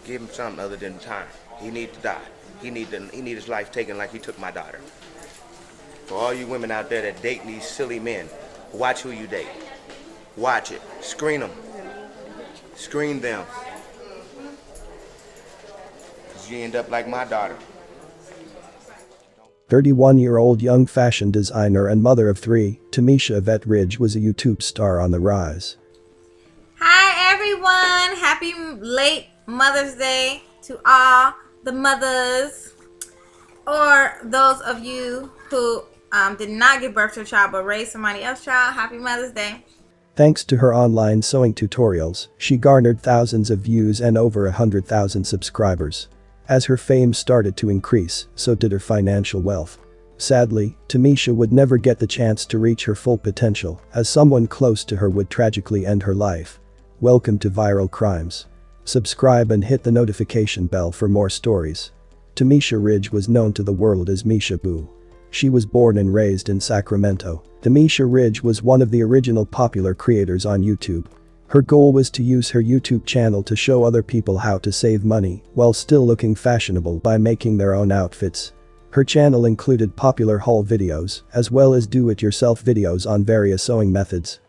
Give him something other than time. He need to die. He need his life taken like he took my daughter. For all you women out there that date these silly men, watch who you date. Watch it. Screen them. Screen them. Because you end up like my daughter. 31-year-old young fashion designer and mother of three, Tamisha Evette Ridge was a YouTube star on the rise. Hi everyone, happy late Mother's Day to all the mothers, or those of you who did not give birth to a child but raised somebody else's child. Happy Mother's Day. Thanks to her online sewing tutorials, she garnered thousands of views and over 100,000 subscribers. As her fame started to increase, so did her financial wealth. Sadly, Tamisha would never get the chance to reach her full potential, as someone close to her would tragically end her life. Welcome to Viral Crimes. Subscribe and hit the notification bell for more stories. Tamisha Ridge was known to the world as Misha Boo. She was born and raised in Sacramento. Tamisha Ridge was one of the original popular creators on YouTube. Her goal was to use her YouTube channel to show other people how to save money while still looking fashionable by making their own outfits. Her channel included popular haul videos as well as do-it-yourself videos on various sewing methods.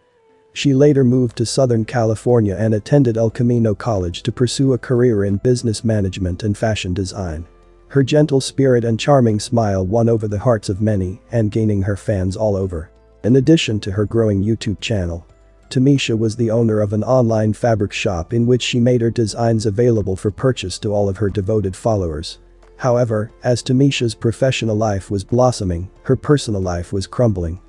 She later moved to Southern California and attended El Camino College to pursue a career in business management and fashion design. Her gentle spirit and charming smile won over the hearts of many and gaining her fans all over. In addition to her growing YouTube channel, Tamisha was the owner of an online fabric shop in which she made her designs available for purchase to all of her devoted followers. However, as Tamisha's professional life was blossoming, her personal life was crumbling.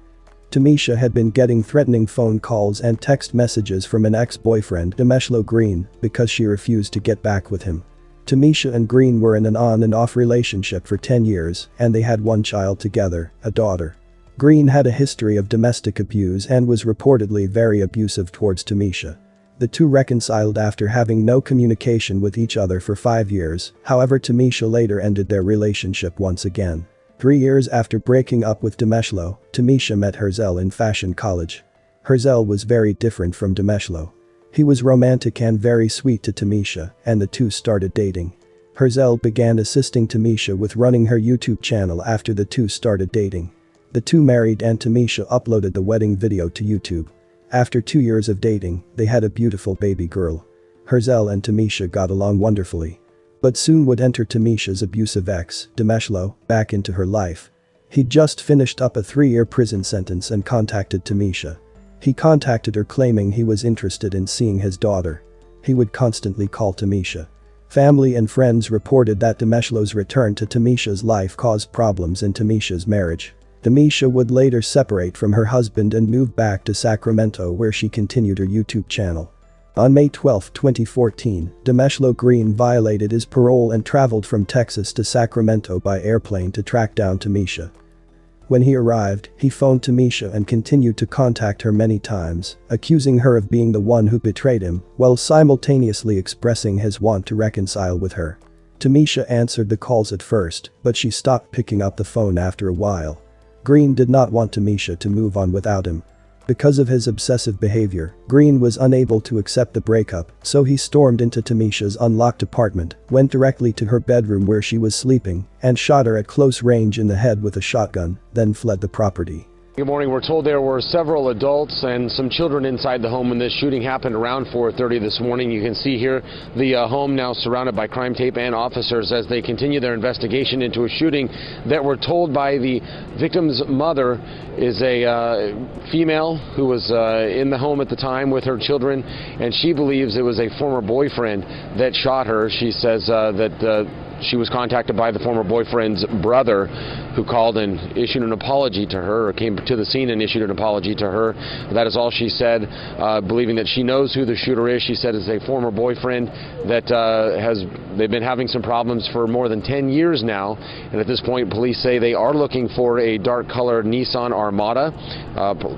Tamisha had been getting threatening phone calls and text messages from an ex-boyfriend, Demeshlo Green, because she refused to get back with him. Tamisha and Green were in an on and off relationship for 10 years and they had one child together, a daughter. Green had a history of domestic abuse and was reportedly very abusive towards Tamisha. The two reconciled after having no communication with each other for 5 years, however Tamisha later ended their relationship once again. 3 years after breaking up with Demeshlo, Tamisha met Herzel in fashion college. Herzel was very different from Demeshlo. He was romantic and very sweet to Tamisha, and the two started dating. Herzel began assisting Tamisha with running her YouTube channel after the two started dating. The two married and Tamisha uploaded the wedding video to YouTube. After 2 years of dating, they had a beautiful baby girl. Herzel and Tamisha got along wonderfully. But soon would enter Tamisha's abusive ex, Demeshlo, back into her life. He'd just finished up a 3-year prison sentence and contacted Tamisha. He contacted her claiming he was interested in seeing his daughter. He would constantly call Tamisha. Family and friends reported that Demeshlo's return to Tamisha's life caused problems in Tamisha's marriage. Tamisha would later separate from her husband and move back to Sacramento where she continued her YouTube channel. On May 12, 2014, Demeshlo Green violated his parole and traveled from Texas to Sacramento by airplane to track down Tamisha. When he arrived, he phoned Tamisha and continued to contact her many times, accusing her of being the one who betrayed him, while simultaneously expressing his want to reconcile with her. Tamisha answered the calls at first, but she stopped picking up the phone after a while. Green did not want Tamisha to move on without him. Because of his obsessive behavior, Green was unable to accept the breakup, so he stormed into Tamisha's unlocked apartment, went directly to her bedroom where she was sleeping, and shot her at close range in the head with a shotgun, then fled the property. Good morning. We're told there were several adults and some children inside the home when this shooting happened around 4:30 this morning. You can see here the home now surrounded by crime tape and officers as they continue their investigation into a shooting that we're told by the victim's mother is a female who was in the home at the time with her children, and she believes it was a former boyfriend that shot her. She says that she was contacted by the former boyfriend's brother, who called and issued an apology to her, or came to the scene and issued an apology to her. That is all she said, believing that she knows who the shooter is. She said it's a former boyfriend that they've been having some problems for more than 10 years now, and at this point police say they are looking for a dark colored Nissan Armada,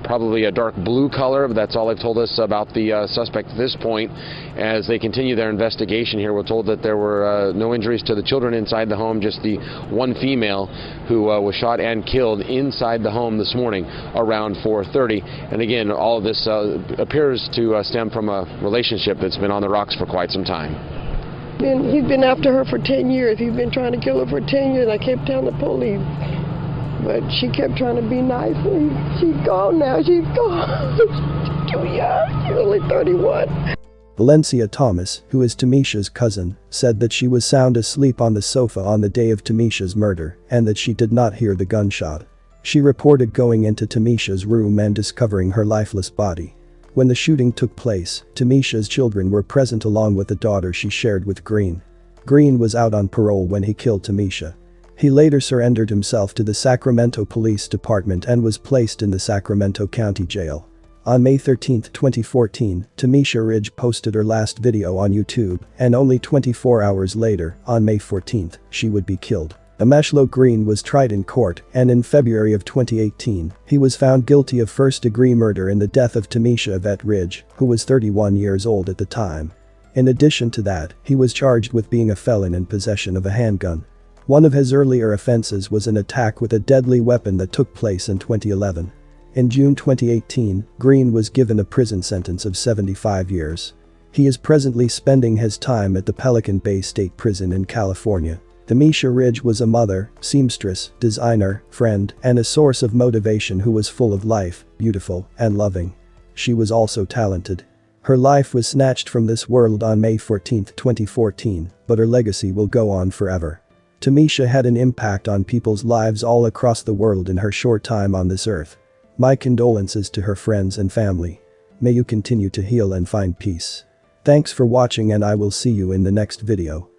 probably a dark blue color, but that's all they've told us about the suspect at this point. As they continue their investigation here, we're told that there were no injuries to the children inside the home, just the one female who was shot and killed inside the home this morning around 4:30. And again, all of this appears to stem from a relationship that's been on the rocks for quite some time. He's been after her for 10 years. He's been trying to kill her for 10 years. I kept telling the police. But she kept trying to be nice. She's gone now. She's gone. She's too young. She's only 31. Valencia Thomas, who is Tamisha's cousin, said that she was sound asleep on the sofa on the day of Tamisha's murder and that she did not hear the gunshot. She reported going into Tamisha's room and discovering her lifeless body. When the shooting took place, Tamisha's children were present along with the daughter she shared with Green. Green was out on parole when he killed Tamisha. He later surrendered himself to the Sacramento Police Department and was placed in the Sacramento County Jail. On May 13, 2014, Tamisha Ridge posted her last video on YouTube, and only 24 hours later, on May 14, she would be killed. Ameshlo Green was tried in court, and in February of 2018, he was found guilty of first-degree murder in the death of Tamisha Evette Ridge, who was 31 years old at the time. In addition to that, he was charged with being a felon in possession of a handgun. One of his earlier offenses was an attack with a deadly weapon that took place in 2011. In June 2018, Green was given a prison sentence of 75 years. He is presently spending his time at the Pelican Bay State Prison in California. Tamisha Ridge was a mother, seamstress, designer, friend, and a source of motivation who was full of life, beautiful, and loving. She was also talented. Her life was snatched from this world on May 14, 2014, but her legacy will go on forever. Tamisha had an impact on people's lives all across the world in her short time on this earth. My condolences to her friends and family. May you continue to heal and find peace. Thanks for watching, and I will see you in the next video.